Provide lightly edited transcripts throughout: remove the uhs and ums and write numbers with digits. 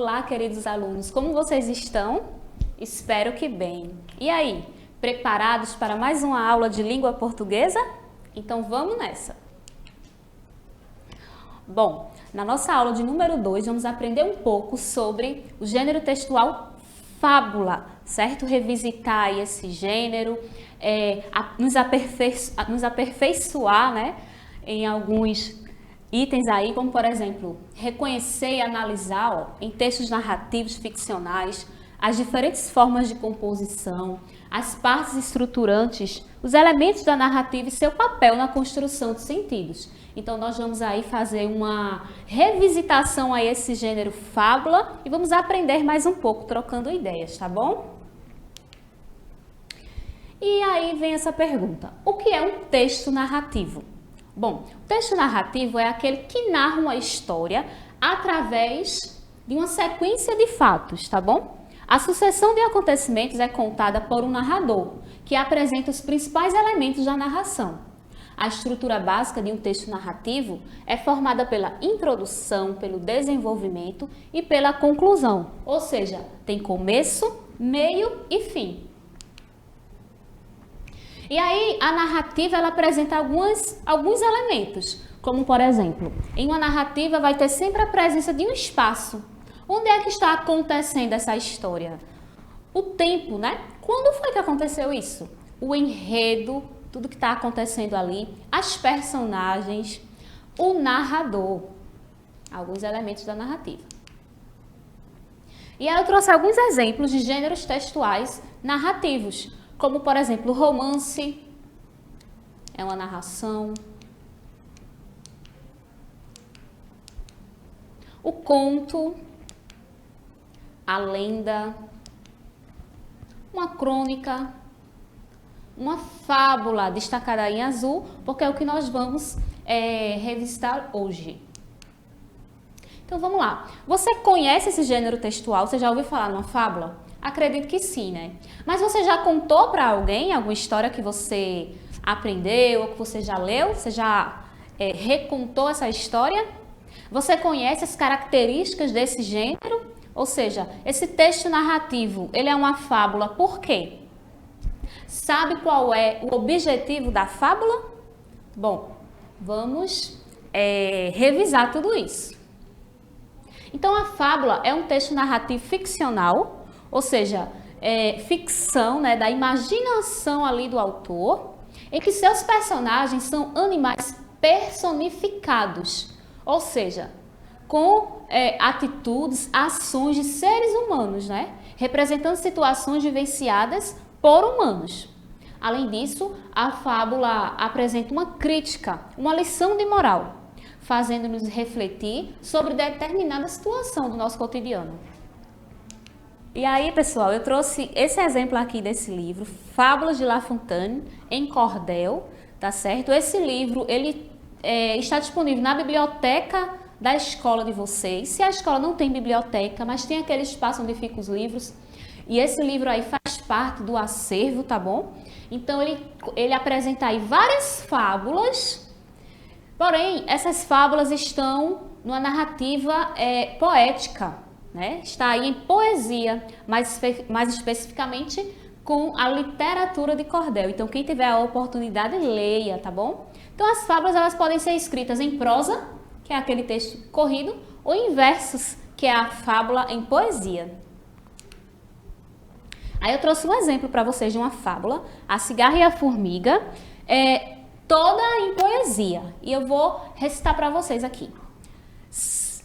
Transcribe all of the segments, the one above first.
Olá, queridos alunos, como vocês estão? Espero que bem. E aí, preparados para mais uma aula de língua portuguesa? Então vamos nessa! Bom, na nossa aula de número 2, vamos aprender um pouco sobre o gênero textual fábula, certo? Revisitar aí esse gênero, nos aperfeiçoar, né, em alguns itens aí, como por exemplo, reconhecer e analisar em textos narrativos ficcionais as diferentes formas de composição, as partes estruturantes, os elementos da narrativa e seu papel na construção de sentidos. Então nós vamos aí fazer uma revisitação a esse gênero fábula e vamos aprender mais um pouco trocando ideias, tá bom? E aí vem essa pergunta: o que é um texto narrativo? Bom, o texto narrativo é aquele que narra uma história através de uma sequência de fatos, tá bom? A sucessão de acontecimentos é contada por um narrador, que apresenta os principais elementos da narração. A estrutura básica de um texto narrativo é formada pela introdução, pelo desenvolvimento e pela conclusão, ou seja, tem começo, meio e fim. E aí a narrativa ela apresenta alguns elementos, como por exemplo, em uma narrativa vai ter sempre a presença de um espaço. Onde é que está acontecendo essa história? O tempo, né? Quando foi que aconteceu isso? O enredo, tudo que está acontecendo ali, as personagens, o narrador, alguns elementos da narrativa. E aí eu trouxe alguns exemplos de gêneros textuais narrativos, como por exemplo, o romance, é uma narração, o conto, a lenda, uma crônica, uma fábula destacada em azul, porque é o que nós vamos revisitar hoje. Então vamos lá. Você conhece esse gênero textual? Você já ouviu falar numa fábula? Acredito que sim, né? Mas você já contou para alguém alguma história que você aprendeu ou que você já leu? Você já recontou essa história? Você conhece as características desse gênero? Ou seja, esse texto narrativo, ele é uma fábula por quê? Sabe qual é o objetivo da fábula? Bom, vamos revisar tudo isso. Então, a fábula é um texto narrativo ficcional, ou seja, ficção, né, da imaginação ali do autor, em que seus personagens são animais personificados, ou seja, com atitudes, ações de seres humanos, né, representando situações vivenciadas por humanos. Além disso, a fábula apresenta uma crítica, uma lição de moral, fazendo-nos refletir sobre determinada situação do nosso cotidiano. E aí, pessoal, eu trouxe esse exemplo aqui desse livro, Fábulas de La Fontaine, em cordel, tá certo? Esse livro, ele está disponível na biblioteca da escola de vocês. Se a escola não tem biblioteca, mas tem aquele espaço onde ficam os livros, e esse livro aí faz parte do acervo, tá bom? Então, ele apresenta aí várias fábulas, porém, essas fábulas estão numa narrativa poética, né? Está aí em poesia, mais especificamente com a literatura de cordel. Então, quem tiver a oportunidade, leia, tá bom? Então, as fábulas elas podem ser escritas em prosa, que é aquele texto corrido, ou em versos, que é a fábula em poesia. Aí eu trouxe um exemplo para vocês de uma fábula, A Cigarra e a Formiga, toda em poesia. E eu vou recitar para vocês aqui.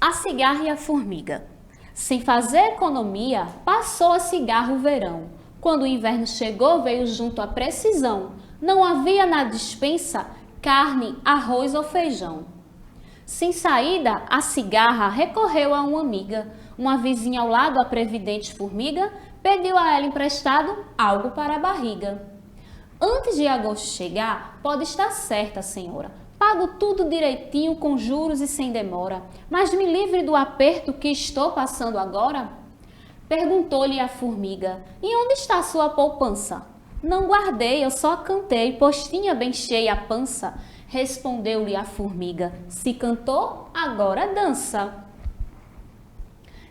A cigarra e a formiga. Sem fazer economia, passou a cigarra o verão. Quando o inverno chegou, veio junto à precisão. Não havia na despensa carne, arroz ou feijão. Sem saída, a cigarra recorreu a uma amiga. Uma vizinha ao lado, a previdente formiga, pediu a ela emprestado algo para a barriga. Antes de agosto chegar, pode estar certa, senhora. Pago tudo direitinho, com juros e sem demora. Mas me livre do aperto que estou passando agora? Perguntou-lhe a formiga, e onde está a sua poupança? Não guardei, eu só cantei, pois tinha bem cheia a pança. Respondeu-lhe a formiga, se cantou, agora dança.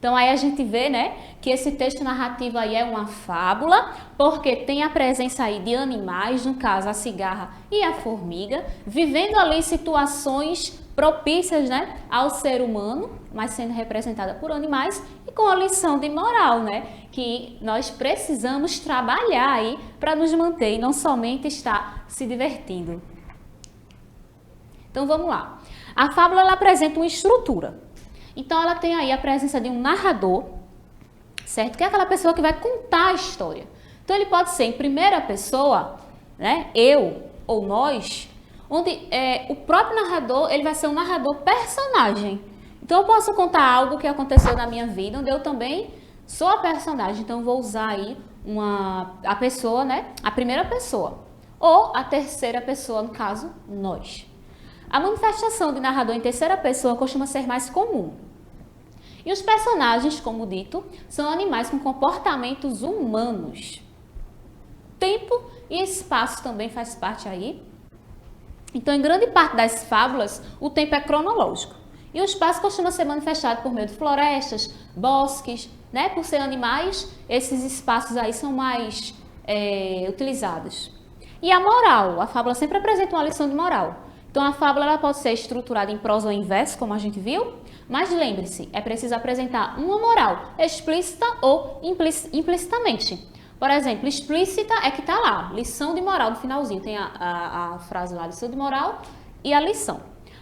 Então aí a gente vê, né, que esse texto narrativo aí é uma fábula, porque tem a presença aí de animais, no caso a cigarra e a formiga, vivendo ali situações propícias, né, ao ser humano, mas sendo representada por animais e com a lição de moral, né, que nós precisamos trabalhar aí para nos manter e não somente estar se divertindo. Então vamos lá. A fábula ela apresenta uma estrutura. Então ela tem aí a presença de um narrador, certo? Que é aquela pessoa que vai contar a história. Então ele pode ser em primeira pessoa, né? Eu ou nós, onde o próprio narrador ele vai ser um narrador personagem. Então eu posso contar algo que aconteceu na minha vida, onde eu também sou a personagem. Então eu vou usar aí a pessoa, né? A primeira pessoa ou a terceira pessoa, no caso, nós. A manifestação de narrador em terceira pessoa costuma ser mais comum. E os personagens, como dito, são animais com comportamentos humanos. Tempo e espaço também faz parte aí. Então, em grande parte das fábulas, o tempo é cronológico. E o espaço costuma ser manifestado por meio de florestas, bosques, né? Por ser animais, esses espaços aí são mais utilizados. E a moral, a fábula sempre apresenta uma lição de moral. Então, a fábula ela pode ser estruturada em prosa ou em verso, como a gente viu, mas lembre-se, é preciso apresentar uma moral explícita ou implicitamente. Por exemplo, explícita é que está lá, lição de moral no finalzinho, tem a frase lá, lição de moral e a lição.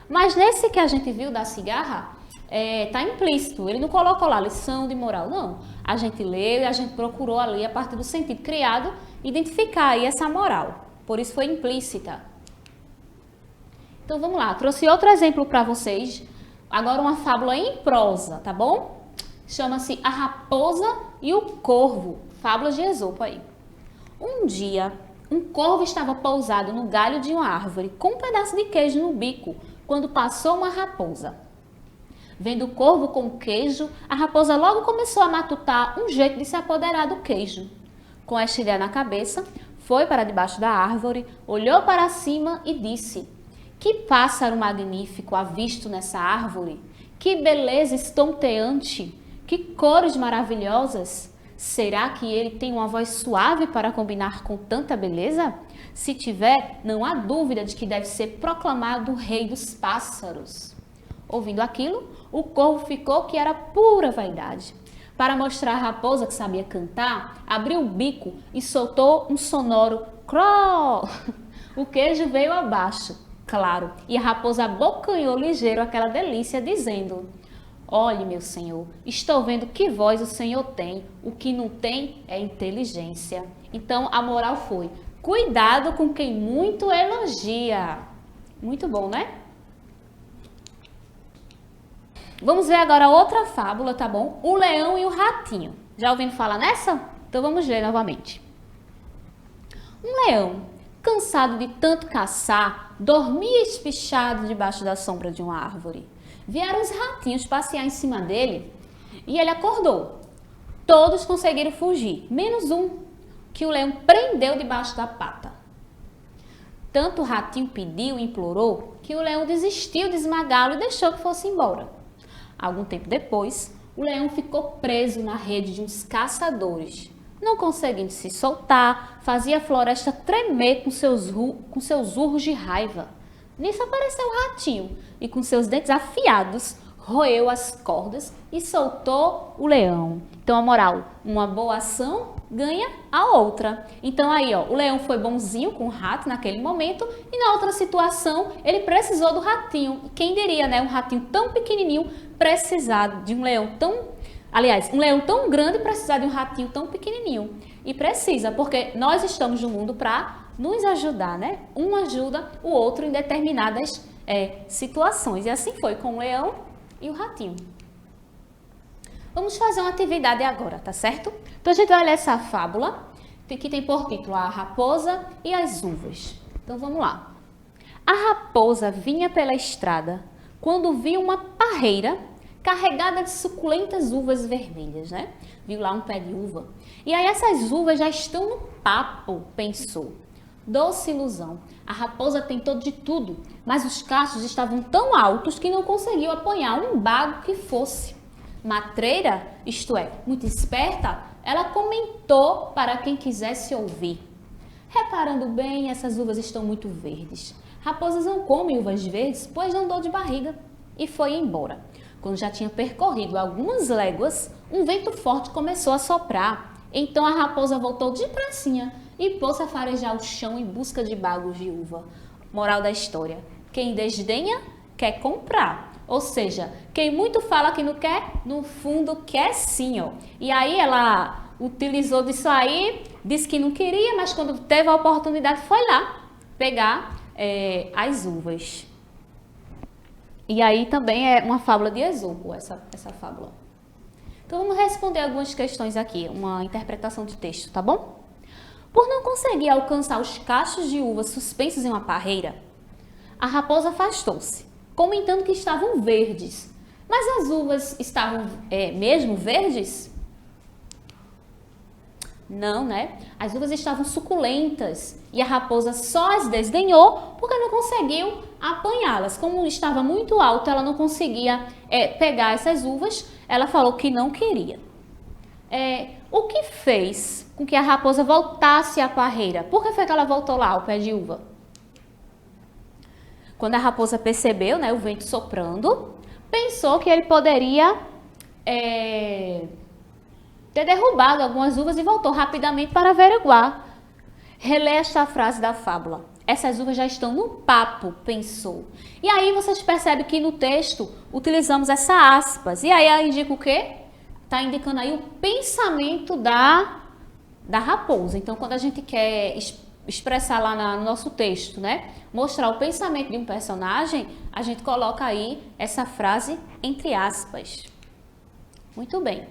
Mas nesse que a gente viu da cigarra, está implícito, ele não colocou lá lição de moral, não. A gente leu e a gente procurou ali, a partir do sentido criado, identificar aí essa moral, por isso foi implícita. Então vamos lá, trouxe outro exemplo para vocês, agora uma fábula em prosa, tá bom? Chama-se A Raposa e o Corvo, fábula de Esopo aí. Um dia, um corvo estava pousado no galho de uma árvore com um pedaço de queijo no bico, quando passou uma raposa. Vendo o corvo com queijo, a raposa logo começou a matutar um jeito de se apoderar do queijo. Com esta ideia na cabeça, foi para debaixo da árvore, olhou para cima e disse: "Que pássaro magnífico avisto nessa árvore! Que beleza estonteante! Que cores maravilhosas! Será que ele tem uma voz suave para combinar com tanta beleza? Se tiver, não há dúvida de que deve ser proclamado o rei dos pássaros." Ouvindo aquilo, o corvo ficou que era pura vaidade. Para mostrar à raposa que sabia cantar, abriu o bico e soltou um sonoro cró. O queijo veio abaixo, claro, e a raposa abocanhou ligeiro aquela delícia, dizendo: "Olhe, meu senhor, estou vendo que voz o senhor tem, o que não tem é inteligência." Então, a moral foi: cuidado com quem muito elogia. Muito bom, né? Vamos ver agora outra fábula, tá bom? O Leão e o Ratinho. Já ouvindo falar nessa? Então vamos ler novamente. Um leão, cansado de tanto caçar, dormia espichado debaixo da sombra de uma árvore. Vieram os ratinhos passear em cima dele e ele acordou. Todos conseguiram fugir, menos um, que o leão prendeu debaixo da pata. Tanto o ratinho pediu e implorou que o leão desistiu de esmagá-lo e deixou que fosse embora. Algum tempo depois, o leão ficou preso na rede de uns caçadores. Não conseguindo se soltar, fazia a floresta tremer com seus urros de raiva. Nisso apareceu o ratinho e, com seus dentes afiados, roeu as cordas e soltou o leão. Então, a moral, uma boa ação ganha a outra. Então, aí, ó, o leão foi bonzinho com o rato naquele momento e, na outra situação, ele precisou do ratinho. E quem diria, né, um ratinho tão pequenininho precisar de um leão tão... Aliás, um leão tão grande precisar de um ratinho tão pequenininho. E precisa, porque nós estamos no mundo para nos ajudar, né? Um ajuda o outro em determinadas situações. E assim foi com o leão e o ratinho. Vamos fazer uma atividade agora, tá certo? Então a gente vai ler essa fábula, que tem por título A Raposa e as Uvas. Então vamos lá. A raposa vinha pela estrada quando viu uma parreira carregada de suculentas uvas vermelhas, né? Viu lá um pé de uva. E aí essas uvas já estão no papo, pensou. Doce ilusão. A raposa tentou de tudo, mas os cachos estavam tão altos que não conseguiu apanhar um bago que fosse. matreira, isto é, muito esperta, ela comentou para quem quisesse ouvir. Reparando bem, essas uvas estão muito verdes. Raposas não comem uvas verdes, pois dão dor de barriga. E foi embora. Quando já tinha percorrido algumas léguas, um vento forte começou a soprar. Então a raposa voltou depressinha e pôs-se a farejar o chão em busca de bagos de uva. Moral da história: quem desdenha, quer comprar. Ou seja, quem muito fala que não quer, no fundo quer sim, ó. E aí ela utilizou disso aí, disse que não queria, mas quando teve a oportunidade foi lá pegar as uvas. E aí também é uma fábula de Esopo, essa fábula. Então vamos responder algumas questões aqui, uma interpretação de texto, tá bom? Por não conseguir alcançar os cachos de uva suspensos em uma parreira, a raposa afastou-se, comentando que estavam verdes. Mas as uvas estavam mesmo verdes? Não, né? As uvas estavam suculentas e a raposa só as desdenhou porque não conseguiu apanhá-las. Como estava muito alto, ela não conseguia pegar essas uvas, ela falou que não queria. O que fez com que a raposa voltasse à parreira? Por que foi que ela voltou lá ao pé de uva? Quando a raposa percebeu, né, o vento soprando, pensou que ele poderia ter derrubado algumas uvas e voltou rapidamente para averiguar. Relê esta frase da fábula. Essas uvas já estão no papo, pensou. E aí vocês percebem que no texto utilizamos essa aspas. E aí ela indica o quê? Está indicando aí o pensamento da raposa. Então, quando a gente quer expressar lá no nosso texto, né? Mostrar o pensamento de um personagem, a gente coloca aí essa frase entre aspas. Muito bem.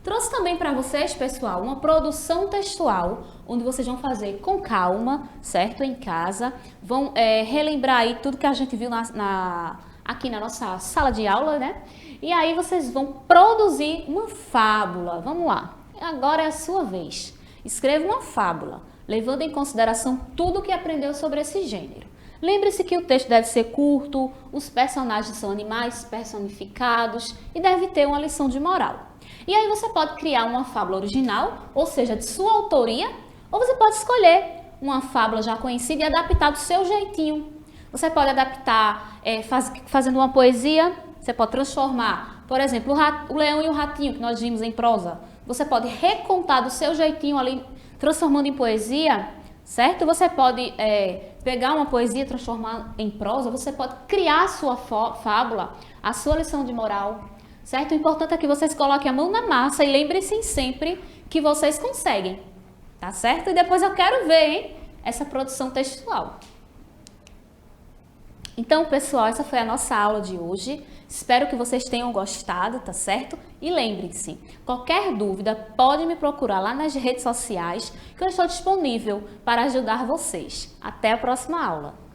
Trouxe também para vocês, pessoal, uma produção textual, onde vocês vão fazer com calma, certo? Em casa. Vão relembrar aí tudo que a gente viu aqui na nossa sala de aula, né? E aí vocês vão produzir uma fábula. Vamos lá. Agora é a sua vez. Escreva uma fábula, levando em consideração tudo o que aprendeu sobre esse gênero. Lembre-se que o texto deve ser curto, os personagens são animais personificados e deve ter uma lição de moral. E aí você pode criar uma fábula original, ou seja, de sua autoria, ou você pode escolher uma fábula já conhecida e adaptar do seu jeitinho. Você pode adaptar fazendo uma poesia, você pode transformar, por exemplo, o Leão e o Ratinho, que nós vimos em prosa. Você pode recontar do seu jeitinho ali, transformando em poesia, certo? Você pode pegar uma poesia e transformar em prosa, você pode criar a sua fábula, a sua lição de moral, certo? O importante é que vocês coloquem a mão na massa e lembrem-se sempre que vocês conseguem, tá certo? E depois eu quero ver, hein, essa produção textual. Então, pessoal, essa foi a nossa aula de hoje. Espero que vocês tenham gostado, tá certo? E lembrem-se, qualquer dúvida pode me procurar lá nas redes sociais, que eu estou disponível para ajudar vocês. Até a próxima aula!